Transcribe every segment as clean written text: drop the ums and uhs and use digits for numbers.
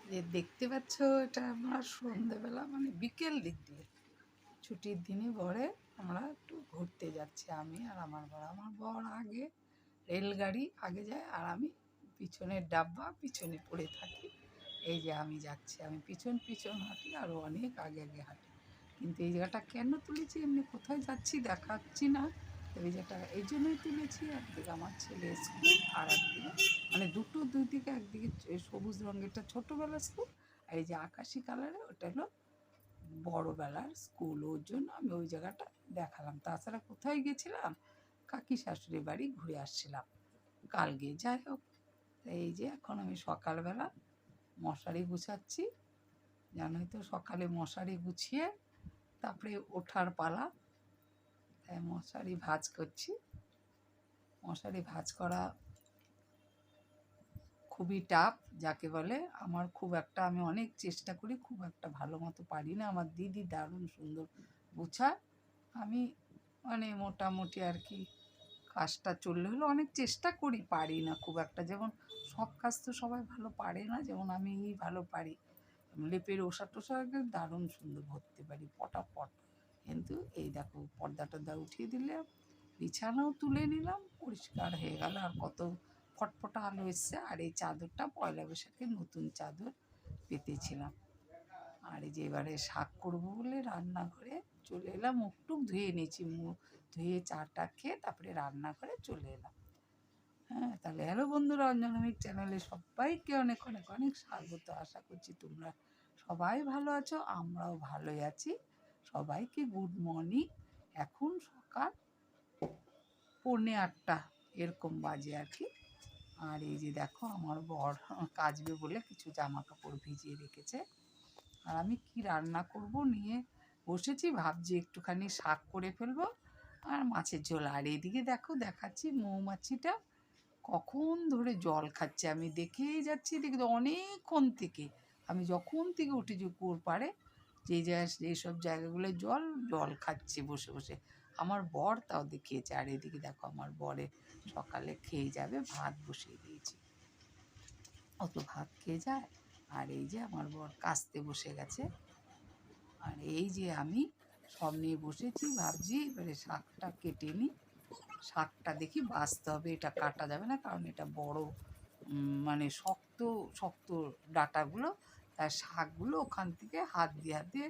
যে দেখতে পাচ্ছ এটা আমরা সন্ধ্যেবেলা মানে বিকেল দিক দিয়ে ছুটির দিনে ভোরে আমরা একটু ঘুরতে যাচ্ছি। আমি আর আমার বর আগে, রেলগাড়ি আগে যায় আর আমি পিছনের ডাব্বা পিছনে পড়ে থাকি। এই যে আমি যাচ্ছি, আমি পিছন পিছন হাঁটি আর ও অনেক আগে আগে হাঁটে। কিন্তু এই জায়গাটা কেন তুলেছি, এমনি কোথায় যাচ্ছি দেখাচ্ছি না, তবে যেটা এই জন্যই তুলেছি, একদিকে আমার ছেলে স্কুল আর একদিকে মানে দুটো দুই দিকে, একদিকে সবুজ রঙেরটা ছোটোবেলার স্কুল আর এই যে আকাশি কালারের ওটা হলো বড়বেলার স্কুল। ওর জন্য আমি ওই জায়গাটা দেখালাম। তাছাড়া কোথায় গেছিলাম, কাকি শাশুড়ি বাড়ি ঘুরে আসছিলাম কালকে। যাই হোক, এই যে এখন আমি সকালবেলা মশারি গুছাচ্ছি। জানোই তো সকালে মশারি গুছিয়ে তারপরে ওঠার পালা, তাই মশারি ভাঁজ করছি। মশারি ভাঁজ করা খুবই টাফ যাকে বলে। আমার খুব একটা, আমি অনেক চেষ্টা করি, খুব একটা ভালো মতো পারি না। আমার দিদি দারুণ সুন্দর গুছায়, আমি মানে মোটামুটি আর কি কাজটা চললে হলো অনেক চেষ্টা করি, পারি না খুব একটা। যেমন সব কাজ তো সবাই ভালো পারে না, যেমন আমি ভালো পারি। লেপের ওষা টোষা একদম দারুণ সুন্দর ভরতে পারি পটাপট। কিন্তু এই দেখো পর্দা টর্দা উঠিয়ে দিলে, বিছানাও তুলে নিলাম, পরিষ্কার হয়ে গেল। আর কত ফটফটা আলো এসছে। আর এই চাদরটা পয়লা বৈশাখের নতুন চাদর পেতেছিলাম। আর এই যে এবারে শাক করবো বলে রান্নাঘরে চলে এলাম, মুখ টুক ধুয়ে নিয়েছি, মুখ ধুয়ে চাটা খেয়ে তারপরে রান্নাঘরে চলে এলাম। হ্যাঁ, তাহলে হ্যালো বন্ধুরা, অঞ্জনমিক চ্যানেলে সবাইকে অনেক অনেক অনেক স্বাগত। আশা করছি তোমরা সবাই ভালো আছো, আমরাও ভালোই আছি। সবাইকে গুড মর্নিং। এখন সকাল 7:45 এরকম বাজে আর কি। আর এই যে দেখো আমার বর কাচবে বলে কিছু জামা কাপড় ভিজিয়ে রেখেছে। আর আমি কি রান্না করব নিয়ে বসেছি, ভাবছি একটুখানি শাক করে ফেলবো আর মাছের ঝোল। আর এদিকে দেখো দেখাচ্ছি, মৌমাছিটা কখন ধরে জল খাচ্ছে, আমি দেখেই যাচ্ছি। দেখি তো অনেকক্ষণ থেকে, আমি যখন থেকে উঠেছি কুয়োর পাড়ে, যে যেসব জায়গাগুলো জল জল খাচ্ছে বসে বসে। আমার বর তাও দেখিয়েছে। আর এদিকে দেখো আমার বরে সকালে খেয়ে যাবে, ভাত বসিয়ে দিয়েছি, অত ভাত খেয়ে যায়। আর এই যে আমার বর কাস্তে বসে গেছে। আর এই যে আমি সব নিয়ে বসেছি, ভাবছি এবারে শাকটা কেটে নিই। শাকটা দেখি বাছতে হবে, এটা কাটা যাবে না, কারণ এটা বড় মানে শক্ত শক্ত ডাঁটাগুলো। তার শাকগুলো ওখান থেকে হাত দিয়ে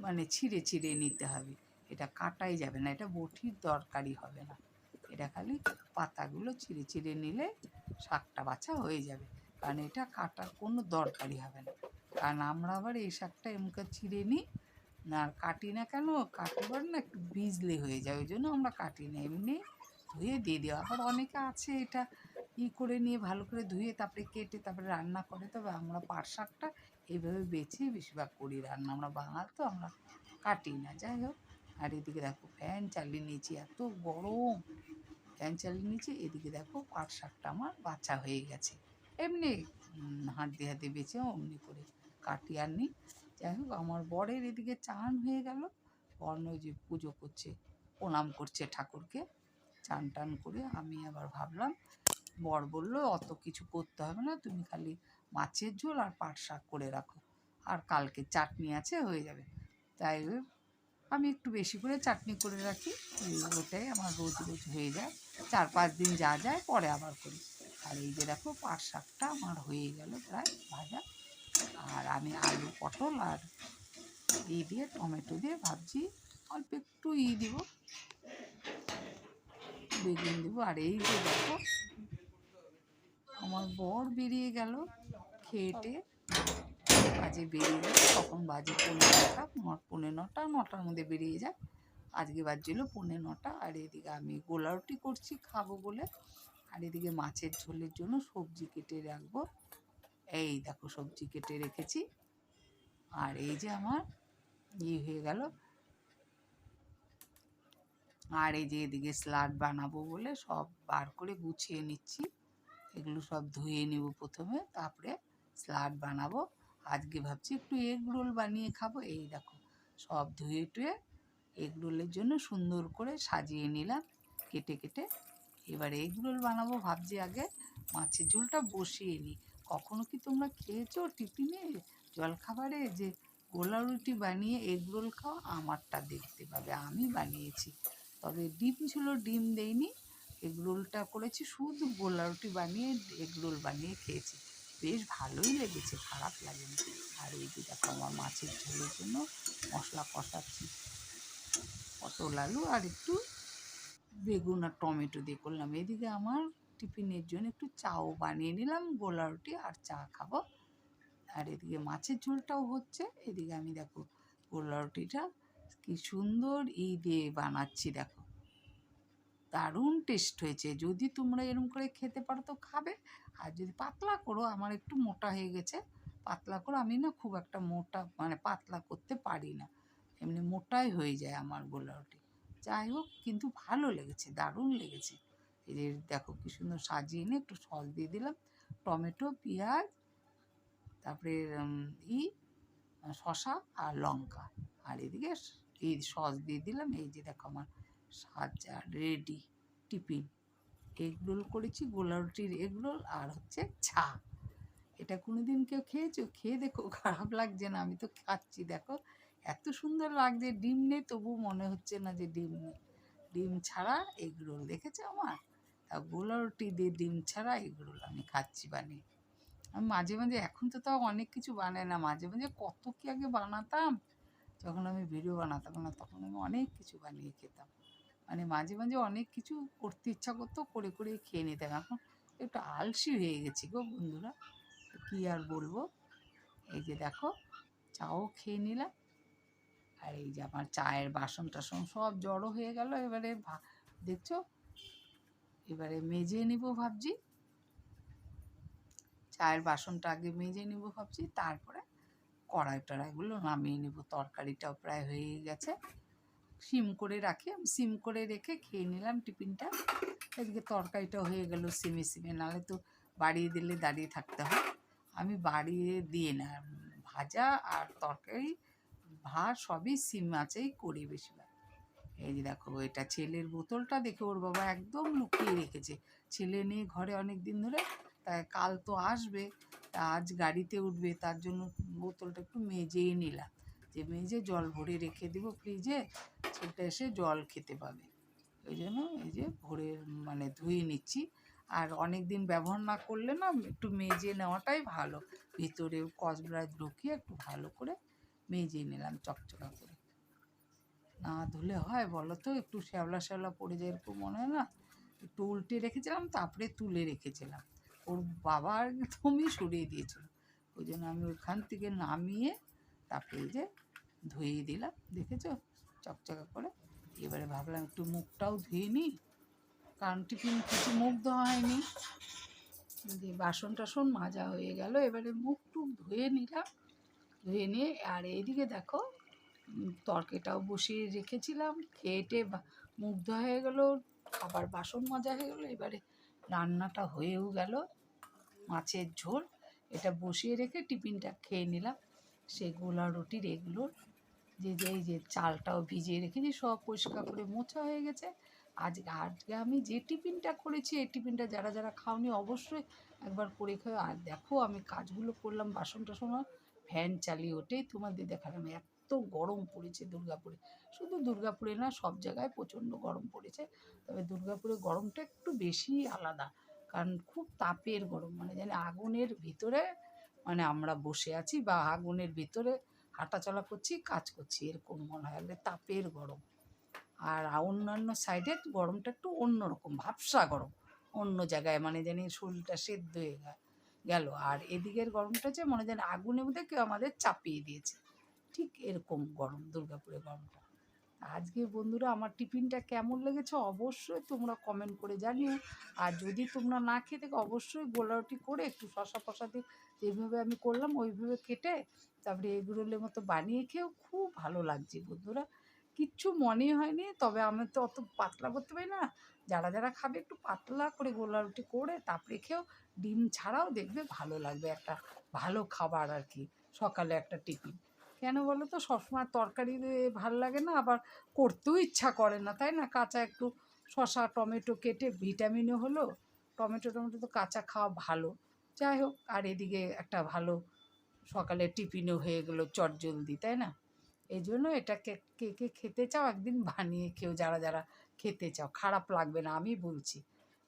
মানে ছিঁড়ে ছিঁড়ে নিতে হবে। এটা কাটাই যাবে না, এটা বটির দরকারই হবে না। এটা খালি পাতাগুলো ছিঁড়ে ছিঁড়ে নিলে শাকটা বাছা হয়ে যাবে, কারণ এটা কাটার কোনো দরকারই হবে না। কারণ আমরা আবার এই শাকটা এমনি ছিঁড়ে নিই না, আর কাটি না কেন, কাটবার না একটু বিজলে হয়ে যায়, ওই জন্য আমরা কাটি না, এমনি ধুয়ে দিয়ে দেওয়া। আবার অনেকে আছে এটা করে নিয়ে ভালো করে ধুয়ে তারপরে কেটে তারপরে রান্না করে। তবে আমরা পাট শাকটা এইভাবে বেছে বেশিরভাগ করি রান্না, আমরা বাঙাল তো, আমরা কাটি না। যাই হোক, আর এদিকে দেখো ফ্যান চালিয়ে নিয়েছি, এত গরম, ফ্যান চালিয়ে নিয়েছি। এদিকে দেখো পাট শাকটা আমার বাছা হয়ে গেছে, এমনি হাত দিয়ে বেছে অমনি করে কাটি আর নি। যাই হোক, আমার বরের এদিকে চান হয়ে গেল। বর ওই যে পুজো করছে, প্রণাম করছে ঠাকুরকে। চান টান করে আমি আবার ভাবলাম, বর বলল অত কিছু করতে হবে না, তুমি খালি মাছের ঝোল আর পাট শাক করে রাখো, আর কালকে চাটনি আছে হয়ে যাবে। তাই আমি একটু বেশি করে চাটনি করে রাখি, ওটাই আমার রোজ রোজ হয়ে যায়, 4-5 দিন যা যায় পরে আবার করি। আর এই যে দেখো পাট শাকটা আমার হয়ে গেল প্রায় ভাজা। আর আমি আলু পটল আর দিয়ে টমেটো দিয়ে ভাবছি অল্প একটু দিব, বেগুন দেবো। আর এই যে দেখো আমার বর বেরিয়ে গেল খেয়েটে, কাজে বেরিয়ে গেল। তখন বাজে 9:30, 9:45, 9টার মধ্যে বেরিয়ে যায়। আজকে বাজছিল 9:45। আর এদিকে আমি গোলা রুটি করছি খাবো বলে। আর এদিকে মাছের ঝোলের জন্য সবজি কেটে রাখবো। এই দেখো সবজি কেটে রেখেছি। আর এই যে আমার হয়ে গেল। আর এই যে এদিকে স্যালাড বানাবো বলে সব বার করে গুছিয়ে নিচ্ছি। এগুলো সব ধুয়ে নেব প্রথমে, তারপরে স্যালাড বানাবো। আজকে ভাবছি একটু এগ রোল বানিয়ে খাবো। এই দেখো সব ধুয়ে টুয়ে এগ রোলের জন্য সুন্দর করে সাজিয়ে নিলাম কেটে কেটে। এবার এগ রোল বানাবো ভাবছি, আগে মাছের ঝোলটা বসিয়ে নিই। কখনো কি তোমরা খেয়েছো টিফিনে জলখাবারে যে গোলা রুটি বানিয়ে এগ রোল খাও? আমারটা দেখতে পাবে, আমি বানিয়েছি। তবে ডিম ছিল, ডিম দেইনি। এগ রোলটা করেছি, শুধু গোলা রুটি বানিয়ে এগ রোল বানিয়ে খেয়েছি। বেশ ভালোই লেগেছে, খারাপ লাগেনি। আর এই যে দেখো আমার মাছের ঝোলের জন্য মশলা কষাচ্ছি। পটল আলু আর একটু বেগুন আর টমেটো দিয়ে করলাম। এদিকে আমার টিফিনের জন্য একটু চাও বানিয়ে নিলাম, গোলা রুটি আর চা খাবো। আর এদিকে মাছের ঝোলটাও হচ্ছে। এদিকে আমি দেখো গোলা রুটিটা কি সুন্দর দিয়ে বানাচ্ছি, দেখো দারুণ টেস্ট হয়েছে। যদি তোমরা এরকম করে খেতে পারো তো খাবে, আর যদি পাতলা করো, আমার একটু মোটা হয়ে গেছে, পাতলা করো। আমি না খুব একটা মোটা মানে পাতলা করতে পারি না, এমনি মোটাই হয়ে যায় আমার গোলা রুটি। যাই হোক, কিন্তু ভালো লেগেছে, দারুণ লেগেছে। এই যে দেখো কি সুন্দর সাজিয়ে নিয়ে একটু সস দিয়ে দিলাম, টমেটো, পেঁয়াজ, তারপরে শসা আর লঙ্কা, আর এদিকে এই সস দিয়ে দিলাম। এই যে দেখো আমার সাজা রেডি টিফিন। এগ রোল করেছি, গোলা রুটির এগ রোল আর হচ্ছে চা। এটা কোনোদিন কেউ খেয়েছো? খেয়ে দেখো, খারাপ লাগছে না। আমি তো খাচ্ছি, দেখো এত সুন্দর লাগছে। ডিম নেই তবু মনে হচ্ছে না যে ডিম নেই। ডিম ছাড়া এগ রোল দেখেছো আমার? তা গোলা রুটি দিয়ে ডিম ছাড়া এগ রোল আমি খাচ্ছি বানিয়ে। আমি মাঝে মাঝে, এখন তো তাও অনেক কিছু বানাই না, মাঝে মাঝে কত কি আগে বানাতাম। যখন আমি ভিডিও বানাতাম না তখন আমি অনেক কিছু বানিয়ে খেতাম। মানে মাঝে মাঝে অনেক কিছু করতে ইচ্ছা করতো, করে করে খেয়ে নিতাম। এখন একটু আলসি হয়ে গেছি গো বন্ধুরা, কী আর বলবো। এই যে দেখো চাও খেয়ে নিলাম। আর এই যে আমার চায়ের বাসন টাসন সব জড়ো হয়ে গেল। এবারে দেখছো, এবারে মেজে নিব ভাবছি। চায়ের বাসনটা আগে মেজে নিব ভাবছি, তারপরে কড়াই টড়াইগুলো নামিয়ে নেব। তরকারিটাও প্রায় হয়ে গেছে, সিম করে রাখি, আমি সিম করে রেখে খেয়ে নিলাম টিফিনটা। এদিকে তরকারিটাও হয়ে গেল সিমে সিমে, নাহলে তো বাড়িয়ে দিলে দাঁড়িয়ে থাকতে হয়। আমি বাড়িয়ে দিয়ে না, ভাজা আর তরকারি ভাত সবই সিম মাছেই করি বেশিরভাগ। এই যে দেখো, এটা ছেলের বোতলটা দেখে ওর বাবা একদম লুকিয়ে রেখেছে। ছেলে নেই ঘরে অনেক দিন ধরে, তাই কাল তো আসবে, তা আজ গাড়িতে উঠবে, তার জন্য বোতলটা একটু মেজেই নিলাম, যে মেজে জল ভরে রেখে দেবো ফ্রিজে, ছেলেটা এসে জল খেতে পাবে। ওই জন্য এই যে ভরে মানে ধুয়ে নিচ্ছি। আর অনেক দিন ব্যবহার না করলে না একটু মেজে নেওয়াটাই ভালো, ভিতরে কসব্রাশ ঢুকিয়ে একটু ভালো করে মেজে নিলাম চকচকা করে। না ধুলে হয় বলো তো? একটু শ্যাওলা শ্যাওলা পড়ে যায় এরকম মনে হয় না? একটু উল্টে রেখেছিলাম, তারপরে তুলে রেখেছিলাম, ওর বাবা একদমই সরিয়ে দিয়েছিল। ওই জন্য আমি ওখান থেকে নামিয়ে তারপরে এই যে ধুয়ে দিলাম, দেখেছো চকচকা করে। এবারে ভাবলাম একটু মুখটাও ধুয়ে নিই, কারণ টিফিন কিছু মুখ ধোয়া হয়নি। যে বাসন টাসন মাজা হয়ে গেল, এবারে মুখ টুক ধুয়ে নিলাম। ধুয়ে নিয়ে আর এইদিকে দেখো তরকারিটাও বসিয়ে রেখেছিলাম, খেয়ে মুখ ধোয়া হয়ে গেলো, আবার বাসন মাজা হয়ে গেলো। এবারে রান্নাটা হয়েও গেল, মাছের ঝোল। এটা বসিয়ে রেখে টিফিনটা খেয়ে নিলাম। সেই গোলা রুটির এগুলো এই যে চালটাও ভিজিয়ে রেখেছি, সব পরিষ্কার করে মোছা হয়ে গেছে। আজকে আমি যে টিফিনটা করেছি, এই টিফিনটা যারা যারা খাওনি অবশ্যই একবার করে খাও। আর দেখো আমি কাজগুলো করলাম, বাসন টাসন ফ্যান চালিয়ে, ওঠেই তোমাদের দেখালাম। এত গরম পড়েছে দুর্গাপুরে, শুধু দুর্গাপুরে না সব জায়গায় প্রচণ্ড গরম পড়েছে। তবে দুর্গাপুরে গরমটা একটু বেশি আলাদা, কারণ খুব তাপের গরম, মানে জানি আগুনের ভিতরে মানে আমরা বসে আছি, বা আগুনের ভিতরে হাঁটাচলা করছি, কাজ করছি, এরকম মনে হয়। তাপের গরম। আর অন্যান্য সাইডে গরমটা একটু অন্যরকম, ভাবসা গরম, অন্য জায়গায় মানে জানি শরীরটা সেদ্ধ হয়ে গেল। আর এদিকের গরমটা যে মনে যেন আগুনের মধ্যে কেউ আমাদের চাপিয়ে দিয়েছে, ঠিক এরকম গরম দুর্গাপুরের গরমটা। আজকে বন্ধুরা আমার টিফিনটা কেমন লেগেছে অবশ্যই তোমরা কমেন্ট করে জানিও। আর যদি তোমরা না খেয়ে থাকো অবশ্যই গোলা রুটি করে একটু শসা ফসা দিয়ে যেইভাবে আমি করলাম ওইভাবে কেটে তারপরে এগ রোলের মতো বানিয়ে খেয়েও খুব ভালো লাগছে বন্ধুরা। কিচ্ছু মনে হয়নি, তবে আমি তো অত পাতলা করতে পারি না। যারা যারা খাবে একটু পাতলা করে গোলা রুটি করে তারপরে খেয়েও, ডিম ছাড়াও দেখবে ভালো লাগবে, একটা ভালো খাবার আর কি, সকালে একটা টিফিন। কেন বলো তো? সবসময় তরকারি ভাল লাগে না, আবার করতেও ইচ্ছা করে না, তাই না? কাঁচা একটু শসা টমেটো কেটে ভিটামিনও হলো, টমেটো টমেটো তো কাঁচা খাওয়া ভালো, যাই হোক, আর এদিকে একটা ভালো সকালে টিফিনও হয়ে গেলো চটজলদি, তাই না? এই জন্য এটাকে কে কে খেতে চাও একদিন বানিয়ে খেও, যারা যারা খেতে চাও, খারাপ লাগবে না আমি বলছি।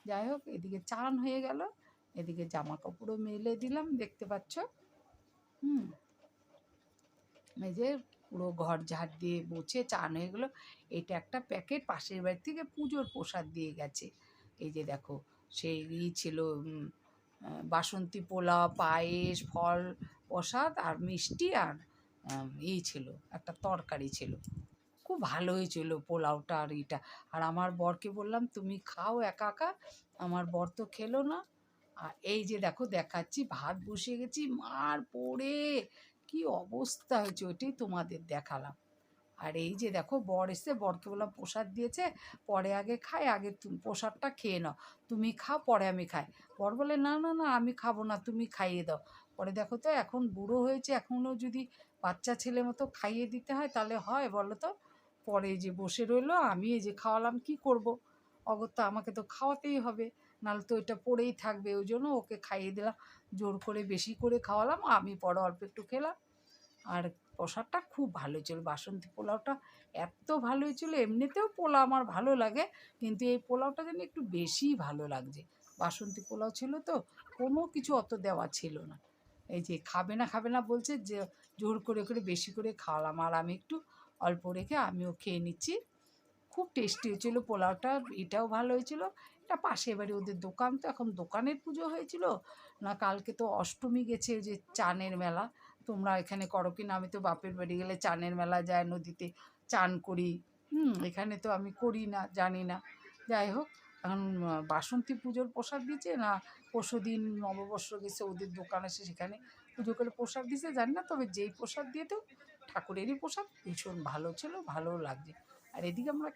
যাই হোক, এদিকে চান হয়ে গেল, এদিকে জামা কাপড়ও মেলে দিলাম, দেখতে পাচ্ছ। হুম, এই যে পুরো ঘর ঝাড় দিয়ে মুছে চান হয়ে গেলো। এটা একটা প্যাকেট পাশের বাড়ি থেকে পুজোর প্রসাদ দিয়ে গেছে। এই যে দেখো, সেই ছিল বাসন্তী পোলাও, পায়েস, ফল প্রসাদ আর মিষ্টি, আর ছিল একটা তরকারি ছিল। খুব ভালো হয়েছিল পোলাওটা আর এটা। আর আমার বরকে বললাম তুমি খাও একা একা, আমার বর তো খেলো না। আর এই যে দেখো দেখাচ্ছি, ভাত বসিয়ে গেছি, মার পড়ে কি অবস্থা হয়েছে ওইটাই তোমাদের দেখালাম। আর এই যে দেখো বর এসে, বরকে বললাম প্রসাদ দিয়েছে, পরে আগে খাই, আগে তুমি প্রসাদটা খেয়ে নাও, তুমি খাও পরে আমি খাই। বর বলে না না না, আমি খাবো না, তুমি খাইয়ে দাও। পরে দেখো তো এখন বুড়ো হয়েছে, এখনও যদি বাচ্চা ছেলে মতো খাইয়ে দিতে হয় তাহলে হয় বলো তো? পরে এই যে বসে রইলো, আমি এই যে খাওয়ালাম, কি করব, অগত্যা আমাকে তো খাওয়াতেই হবে, নাহলে তো এটা পড়েই থাকবে। ওই জন্য ওকে খাইয়ে দিলাম, জোর করে বেশি করে খাওয়ালাম, আমি পরে অল্প একটু খেলাম। আর প্রসাদটা খুব ভালো হয়েছিল, বাসন্তী পোলাওটা এত ভালো হয়েছিল। এমনিতেও পোলাও আমার ভালো লাগে, কিন্তু এই পোলাওটা যেন একটু বেশিই ভালো লাগছে। বাসন্তী পোলাও ছিল তো, কোনো কিছু অত দেওয়া ছিল না। এই যে খাবে না খাবে না বলছে, যে জোর করে করে বেশি করে খাওয়ালাম, আর আমি একটু অল্প রেখে আমিও খেয়ে নিচ্ছি। খুব টেস্টি হয়েছিল পোলাওটা, এটাও ভালো হয়েছিল। এটা পাশের বাড়ি, ওদের দোকান তো, এখন দোকানের পুজো হয়েছিল না, কালকে তো অষ্টমী গেছে, ওই যে চানের মেলা। তোমরা এখানে করো কি না, আমি তো বাপের বাড়ি গেলে চানের মেলা যায়, নদীতে চান করি। এখানে তো আমি করি না, জানি না। যাই হোক, এখন বাসন্তী পুজোর প্রসাদ দিচ্ছে না, পরশুদিন নববর্ষ গেছে, ওদের দোকান আছে, সেখানে পুজো করে প্রসাদ দিছে জানি না, তবে যেই প্রসাদ দিয়ে তো ঠাকুরেরই প্রসাদ ভীষণ ভালো ছিল, ভালোও লাগছে। আর এদিকে আমরা